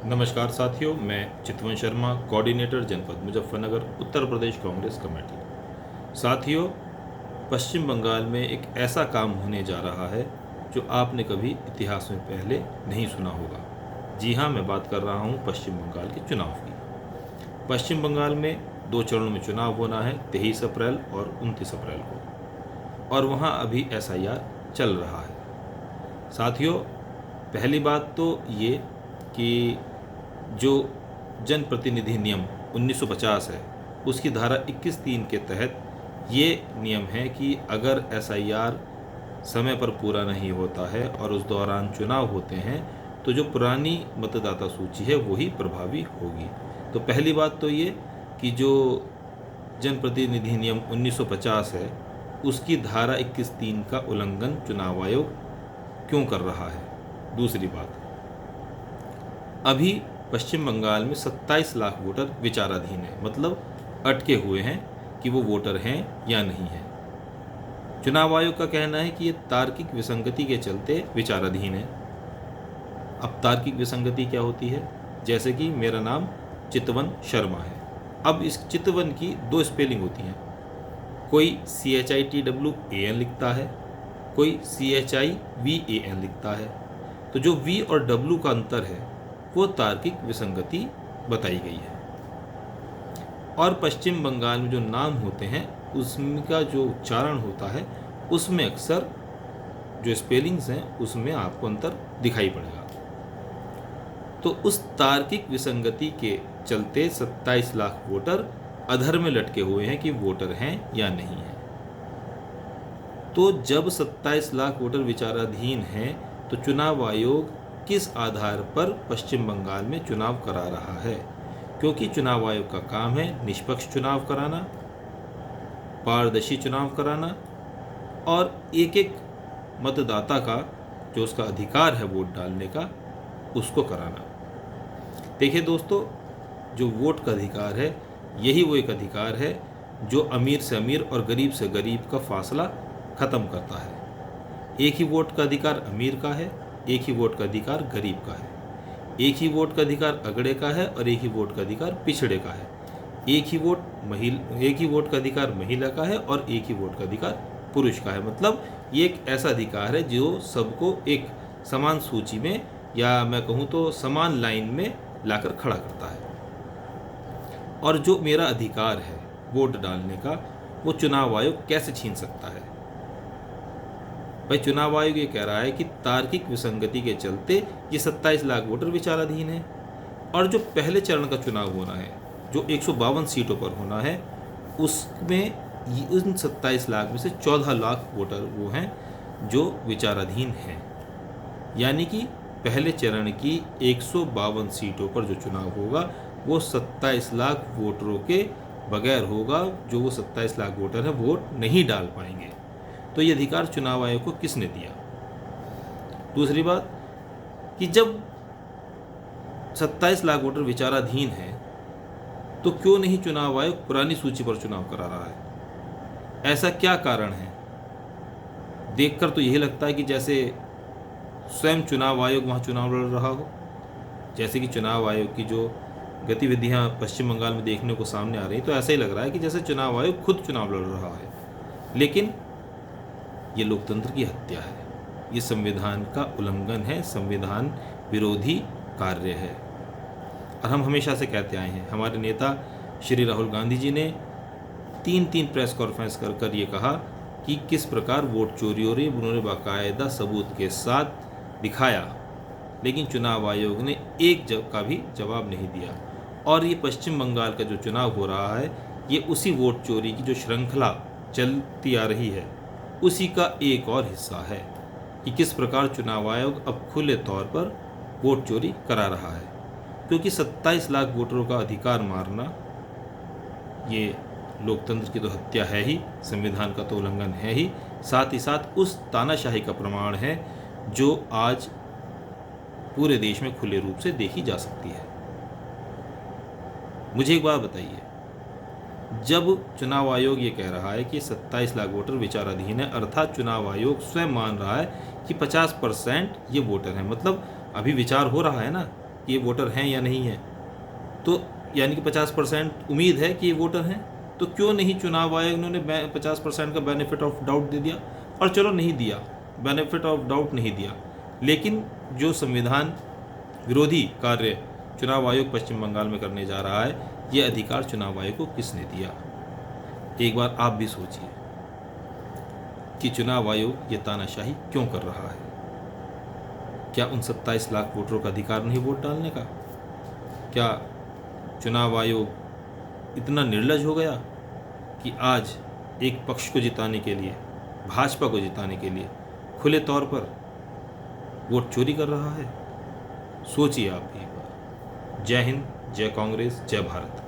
नमस्कार साथियों, मैं चितवन शर्मा, कोऑर्डिनेटर जनपद मुजफ्फरनगर, उत्तर प्रदेश कांग्रेस कमेटी। साथियों, पश्चिम बंगाल में एक ऐसा काम होने जा रहा है जो आपने कभी इतिहास में पहले नहीं सुना होगा। जी हाँ, मैं बात कर रहा हूँ पश्चिम बंगाल के चुनाव की। पश्चिम बंगाल में 2 चरणों में चुनाव होना है, 23 अप्रैल और 29 अप्रैल को, और वहाँ अभी SIR चल रहा है। साथियों, पहली बात तो ये कि जो जनप्रतिनिधि नियम 1950 है, उसकी धारा 21(3) के तहत ये नियम है कि अगर SIR समय पर पूरा नहीं होता है और उस दौरान चुनाव होते हैं तो जो पुरानी मतदाता सूची है वही प्रभावी होगी। तो पहली बात तो ये कि जो जनप्रतिनिधि नियम 1950 है उसकी धारा 21(3) का उल्लंघन चुनाव आयोग क्यों कर रहा है। दूसरी बात, अभी पश्चिम बंगाल में 27 लाख वोटर विचाराधीन है, मतलब अटके हुए हैं कि वो वोटर हैं या नहीं हैं। चुनाव आयोग का कहना है कि ये तार्किक विसंगति के चलते विचाराधीन है। अब तार्किक विसंगति क्या होती है? जैसे कि मेरा नाम चितवन शर्मा है, अब इस चितवन की 2 स्पेलिंग होती हैं। कोई CHITWAN लिखता है, कोई CHIVAN लिखता है। तो जो V और W का अंतर है वो तार्किक विसंगति बताई गई है। और पश्चिम बंगाल में जो नाम होते हैं उसका जो उच्चारण होता है उसमें अक्सर जो स्पेलिंग्स हैं उसमें आपको अंतर दिखाई पड़ेगा। तो उस तार्किक विसंगति के चलते 27 लाख वोटर अधर में लटके हुए हैं कि वोटर हैं या नहीं हैं। तो जब 27 लाख वोटर विचाराधीन हैं तो चुनाव आयोग किस आधार पर पश्चिम बंगाल में चुनाव करा रहा है? क्योंकि चुनाव आयोग का काम है निष्पक्ष चुनाव कराना, पारदर्शी चुनाव कराना और एक एक मतदाता का जो उसका अधिकार है वोट डालने का उसको कराना। देखिए दोस्तों, जो वोट का अधिकार है यही वो एक अधिकार है जो अमीर से अमीर और गरीब से गरीब का फासला ख़त्म करता है। एक ही वोट का अधिकार अमीर का है, एक ही वोट का अधिकार गरीब का है, एक ही वोट का अधिकार अगड़े का है और एक ही वोट का अधिकार पिछड़े का है, एक ही वोट का अधिकार महिला का है और एक ही वोट का अधिकार पुरुष का है। मतलब ये एक ऐसा अधिकार है जो सबको एक समान सूची में, या मैं कहूँ तो समान लाइन में लाकर खड़ा करता है। और जो मेरा अधिकार है वोट डालने का वो चुनाव आयोग कैसे छीन सकता है? भाई, चुनाव आयोग ये कह रहा है कि तार्किक विसंगति के चलते ये 27 लाख वोटर विचाराधीन है, और जो पहले चरण का चुनाव होना है जो 152 सीटों पर होना है उसमें उन 27 लाख में से 14 लाख वोटर वो हैं जो विचाराधीन हैं। यानी कि पहले चरण की 152 सीटों पर जो चुनाव होगा वो 27 लाख वोटरों के बगैर होगा। जो वो 27 लाख वोटर हैं वोट नहीं डाल पाएंगे। तो ये अधिकार चुनाव आयोग को किसने दिया? दूसरी बात कि जब 27 लाख वोटर विचाराधीन हैं तो क्यों नहीं चुनाव आयोग पुरानी सूची पर चुनाव करा रहा है? ऐसा क्या कारण है? देखकर तो यही लगता है कि जैसे स्वयं चुनाव आयोग वहाँ चुनाव लड़ रहा हो। जैसे कि चुनाव आयोग की जो गतिविधियाँ पश्चिम बंगाल में देखने को सामने आ रही, तो ऐसा ही लग रहा है कि जैसे चुनाव आयोग खुद चुनाव लड़ रहा है। लेकिन ये लोकतंत्र की हत्या है, ये संविधान का उल्लंघन है, संविधान विरोधी कार्य है। और हम हमेशा से कहते आए हैं, हमारे नेता श्री राहुल गांधी जी ने 3 प्रेस कॉन्फ्रेंस कर ये कहा कि किस प्रकार वोट चोरी हो रही है, उन्होंने बाकायदा सबूत के साथ दिखाया, लेकिन चुनाव आयोग ने एक का भी जवाब नहीं दिया। और ये पश्चिम बंगाल का जो चुनाव हो रहा है ये उसी वोट चोरी की जो श्रृंखला चलती आ रही है उसी का एक और हिस्सा है कि किस प्रकार चुनाव आयोग अब खुले तौर पर वोट चोरी करा रहा है। क्योंकि 27 लाख वोटरों का अधिकार मारना ये लोकतंत्र की तो हत्या है ही, संविधान का तो उल्लंघन है ही, साथ ही साथ उस तानाशाही का प्रमाण है जो आज पूरे देश में खुले रूप से देखी जा सकती है। मुझे एक बात बताइए, जब चुनाव आयोग ये कह रहा है कि 27 लाख वोटर विचाराधीन है, अर्थात चुनाव आयोग स्वयं मान रहा है कि 50% ये वोटर हैं, मतलब अभी विचार हो रहा है ना कि ये वोटर हैं या नहीं हैं, तो यानी कि 50% उम्मीद है कि ये वोटर हैं, तो क्यों नहीं चुनाव आयोग ने 50% का बेनिफिट ऑफ डाउट दे दिया? और चलो नहीं दिया, बेनिफिट ऑफ डाउट नहीं दिया, लेकिन जो संविधान विरोधी कार्य चुनाव आयोग पश्चिम बंगाल में करने जा रहा है, ये अधिकार चुनाव आयोग को किसने दिया? एक बार आप भी सोचिए कि चुनाव आयोग ये तानाशाही क्यों कर रहा है? क्या उन 27 लाख वोटरों का अधिकार नहीं वोट डालने का? क्या चुनाव आयोग इतना निर्लज हो गया कि आज एक पक्ष को जिताने के लिए, भाजपा को जिताने के लिए खुले तौर पर वोट चोरी कर रहा है? सोचिए आप भी एक बार। जय हिंद, जय कांग्रेस, जय भारत।